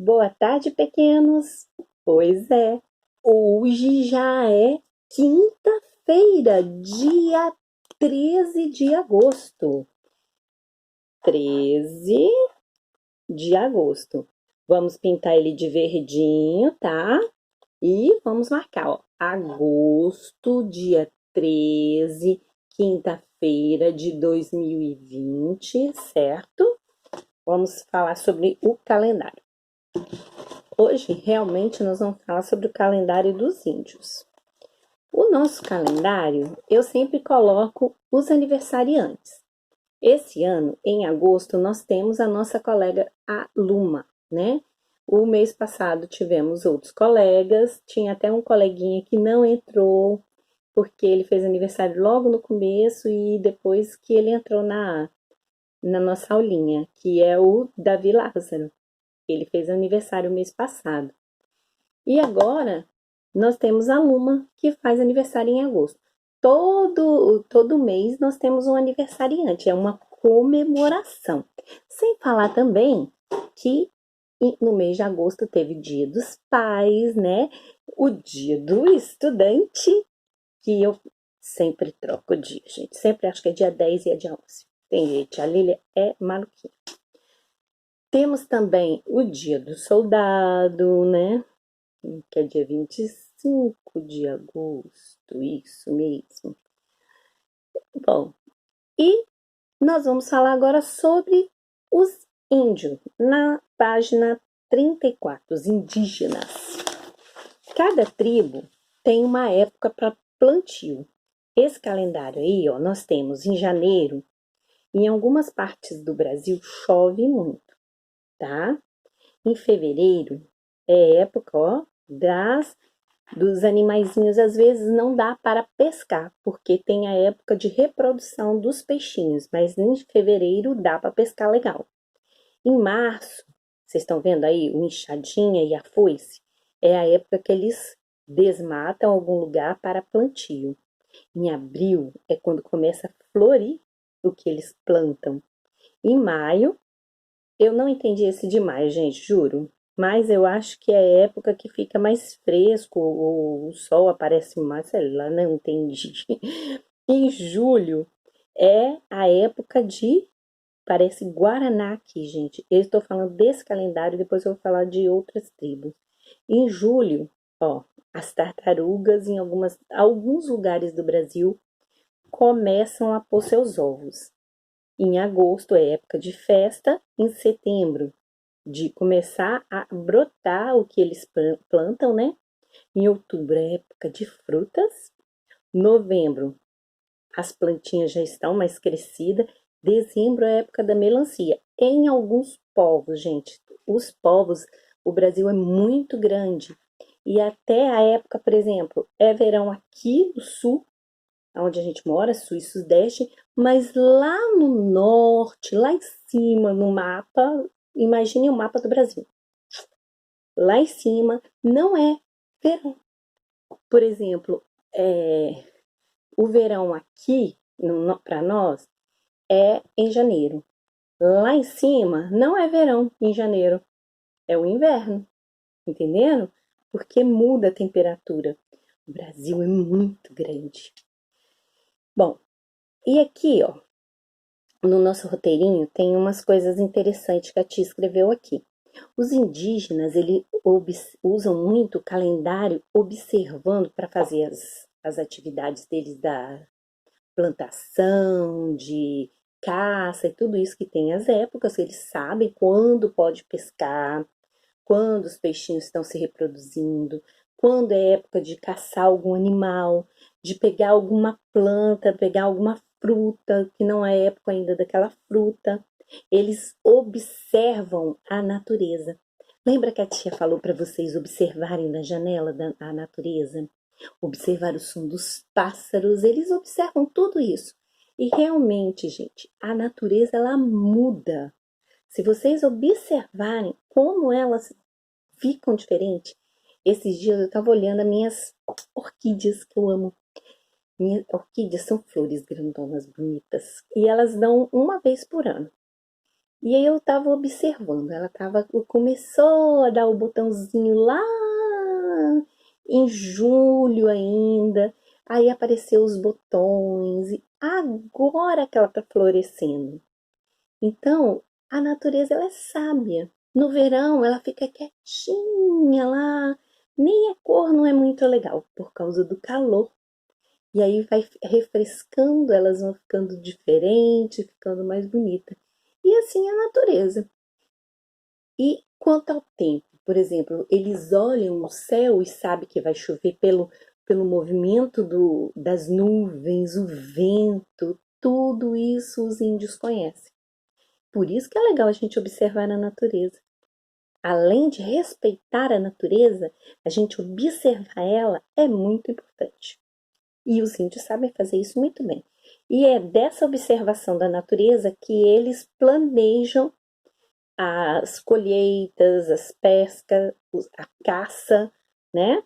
Boa tarde, pequenos. Pois é, hoje já é quinta-feira, dia 13 de agosto. 13 de agosto. Vamos pintar ele de verdinho, tá? E vamos marcar, ó, agosto, dia 13, quinta-feira de 2020, certo? Vamos falar sobre o calendário. Hoje, realmente, nós vamos falar sobre o calendário dos índios. O nosso calendário, eu sempre coloco os aniversariantes. Esse ano, em agosto, nós temos a nossa colega, a Luma, né? O mês passado tivemos outros colegas, tinha até um coleguinha que não entrou, porque ele fez aniversário logo no começo e depois que ele entrou na nossa aulinha, que é o Davi Lázaro. Ele fez aniversário mês passado. E agora nós temos a Luma, que faz aniversário em agosto. Todo mês nós temos um aniversariante, é uma comemoração. Sem falar também que no mês de agosto teve Dia dos Pais, né? O Dia do Estudante, que eu sempre troco o dia, gente. Sempre acho que é dia 10 e é dia 11. Tem gente, a Lília é maluquinha. Temos também o Dia do Soldado, né? Que é dia 25 de agosto, isso mesmo. Bom, e nós vamos falar agora sobre os índios, na página 34, os indígenas. Cada tribo tem uma época para plantio. Esse calendário aí, ó, nós temos em janeiro, em algumas partes do Brasil chove muito, tá? Em fevereiro é época, ó, dos animaizinhos. Às vezes não dá para pescar, porque tem a época de reprodução dos peixinhos, mas em fevereiro dá para pescar legal. Em março, vocês estão vendo aí o enxadinha e a foice? É a época que eles desmatam algum lugar para plantio. Em abril é quando começa a florir o que eles plantam. Em maio, eu não entendi esse de maio, gente, juro. Mas eu acho que é a época que fica mais fresco, o sol aparece mais, sei lá, não entendi. Em julho é a época de, parece Guaraná aqui, gente. Eu estou falando desse calendário, depois eu vou falar de outras tribos. Em julho, ó, as tartarugas em alguns lugares do Brasil começam a pôr seus ovos. Em agosto é época de festa, em setembro de começar a brotar o que eles plantam, né? Em outubro é época de frutas. Novembro, as plantinhas já estão mais crescidas. Dezembro é época da melancia. Em alguns povos, gente, os povos, o Brasil é muito grande. E até a época, por exemplo, é verão aqui no sul, onde a gente mora, sul e sudeste, mas lá no norte, lá em cima, no mapa, imagine o mapa do Brasil. Lá em cima não é verão. Por exemplo, o verão aqui, para nós, é em janeiro. Lá em cima não é verão em janeiro, é o inverno, entendendo? Porque muda a temperatura. O Brasil é muito grande. Bom, e aqui, ó, no nosso roteirinho tem umas coisas interessantes que a tia escreveu aqui. Os indígenas, eles usam muito o calendário observando para fazer as atividades deles da plantação, de caça e tudo isso que tem as épocas, eles sabem quando pode pescar, quando os peixinhos estão se reproduzindo, quando é época de caçar algum animal, de pegar alguma planta, pegar alguma fruta, que não é época ainda daquela fruta. Eles observam a natureza. Lembra que a tia falou para vocês observarem na janela a natureza? Observar o som dos pássaros, eles observam tudo isso. E realmente, gente, a natureza ela muda. Se vocês observarem como elas ficam diferentes, esses dias eu estava olhando as minhas orquídeas que eu amo. Minhas orquídeas são flores grandonas, bonitas, e elas dão uma vez por ano. E aí eu tava observando, começou a dar o botãozinho lá em julho ainda, aí apareceu os botões, e agora que ela tá florescendo. Então, a natureza ela é sábia. No verão ela fica quietinha lá, nem a cor não é muito legal por causa do calor. E aí vai refrescando, elas vão ficando diferentes, ficando mais bonita. E assim é a natureza. E quanto ao tempo, por exemplo, eles olham o céu e sabem que vai chover pelo movimento das nuvens, o vento, tudo isso os índios conhecem. Por isso que é legal a gente observar a natureza. Além de respeitar a natureza, a gente observar ela é muito importante. E os índios sabem fazer isso muito bem. E é dessa observação da natureza que eles planejam as colheitas, as pescas, a caça, né?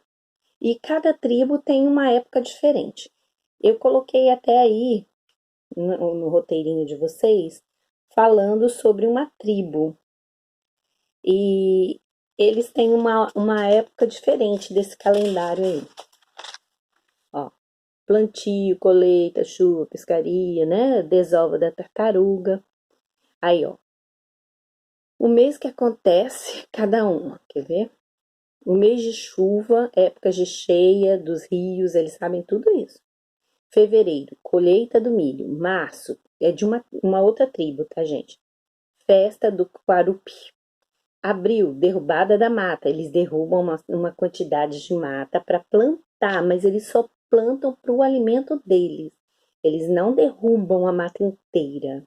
E cada tribo tem uma época diferente. Eu coloquei até aí no roteirinho de vocês falando sobre uma tribo. E eles têm uma época diferente desse calendário aí. Ó, plantio, colheita, chuva, pescaria, né? Desova da tartaruga. Aí, ó. O mês que acontece, cada uma, quer ver? O mês de chuva, épocas de cheia dos rios, eles sabem tudo isso. Fevereiro, colheita do milho. Março, é de uma outra tribo, tá, gente? Festa do Quarupi. Abril, derrubada da mata. Eles derrubam uma quantidade de mata para plantar, mas eles só plantam para o alimento deles. Eles não derrubam a mata inteira.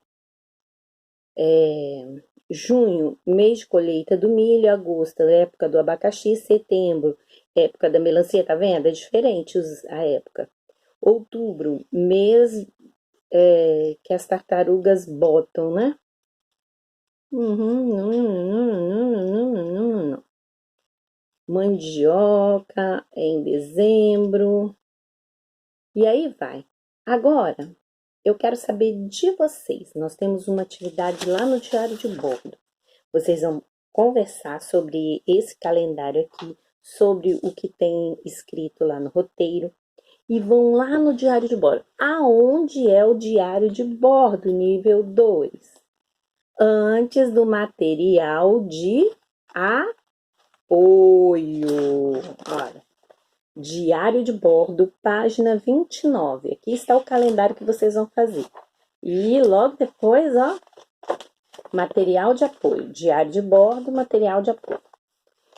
Junho, mês de colheita do milho. Agosto, época do abacaxi. Setembro, época da melancia. Tá vendo? É diferente a época. Outubro, mês que as tartarugas botam, né? Mandioca em dezembro. E aí vai. Agora, eu quero saber de vocês. Nós temos uma atividade lá no Diário de Bordo. Vocês vão conversar sobre esse calendário aqui, sobre o que tem escrito lá no roteiro. E vão lá no Diário de Bordo. Aonde é o Diário de Bordo, nível 2? Antes do material de apoio. Olha, Diário de Bordo, página 29. Aqui está o calendário que vocês vão fazer. E logo depois, ó, material de apoio. Diário de Bordo, material de apoio.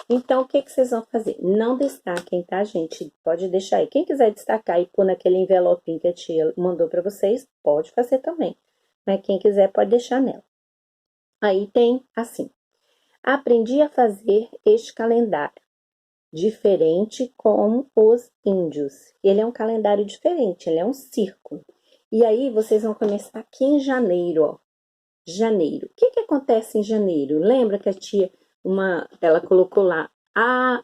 Então, o que vocês vão fazer? Não destaquem, tá, gente? Pode deixar aí. Quem quiser destacar e pôr naquele envelopinho que a tia mandou para vocês, pode fazer também. Mas quem quiser, pode deixar nela. Aí tem assim. Aprendi a fazer este calendário, diferente como os índios. Ele é um calendário diferente, ele é um círculo. E aí vocês vão começar aqui em janeiro, ó. Janeiro. O que acontece em janeiro? Lembra que a tia, ela colocou lá,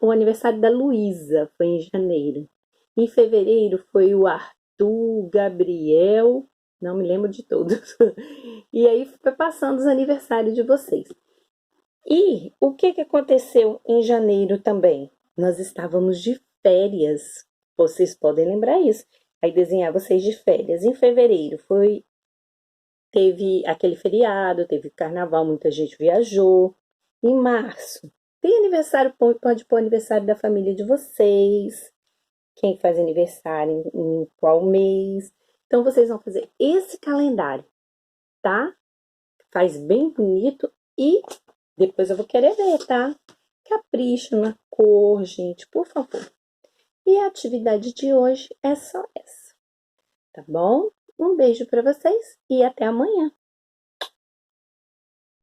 o aniversário da Luísa foi em janeiro. Em fevereiro foi o Arthur, Gabriel, não me lembro de todos. E aí foi passando os aniversários de vocês. E o que aconteceu em janeiro também? Nós estávamos de férias. Vocês podem lembrar isso. Aí desenhar vocês de férias. Em fevereiro teve aquele feriado, teve carnaval, muita gente viajou. Em março, tem aniversário, pode pôr aniversário da família de vocês. Quem faz aniversário em qual mês. Então vocês vão fazer esse calendário, tá? Faz bem bonito e depois eu vou querer ver, tá? Capricha na cor, gente, por favor. E a atividade de hoje é só essa, tá bom? Um beijo para vocês e até amanhã.